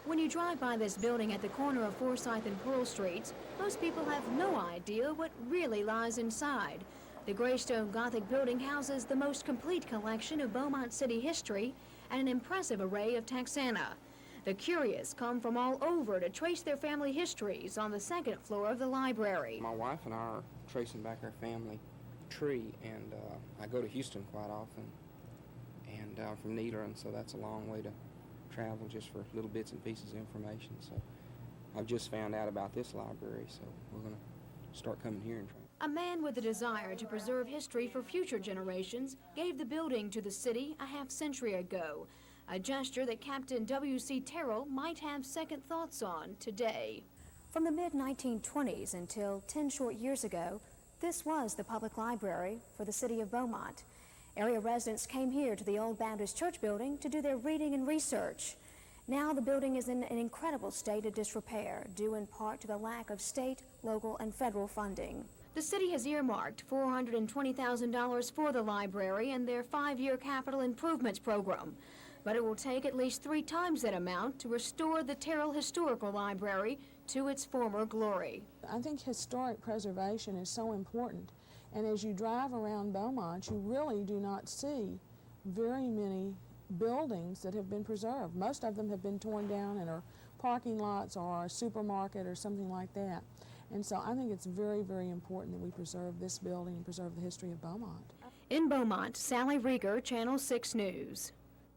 When you drive by this building at the corner of Forsyth and Pearl Streets, most people have no idea what really lies inside. The Greystone Gothic building houses the most complete collection of Beaumont City history and an impressive array of taxana. The curious come from all over to trace their family histories on the second floor of the library. My wife and I are tracing back our family tree, and I go to Houston quite often, and I'm from Nederland, and so that's a long way to travel just for little bits and pieces of information. So I've just found out about this library, so we're going to start coming here and trying. A man with a desire to preserve history for future generations gave the building to the city a half-century ago, a gesture that Captain W.C. Tyrrell might have second thoughts on today. From the mid-1920s until 10 short years ago, this was the public library for the city of Beaumont. Area residents came here to the old Baptist church building to do their reading and research. Now the building is in an incredible state of disrepair, due in part to the lack of state, local, and federal funding. The city has earmarked $420,000 for the library and their 5-year capital improvements program. But it will take at least 3 times that amount to restore the Tyrrell Historical Library to its former glory. I think historic preservation is so important, and as you drive around Beaumont, you really do not see very many buildings that have been preserved. Most of them have been torn down and are parking lots or a supermarket or something like that. And so I think it's very, very important that we preserve this building and preserve the history of Beaumont. In Beaumont, Sally Rieger, Channel 6 News.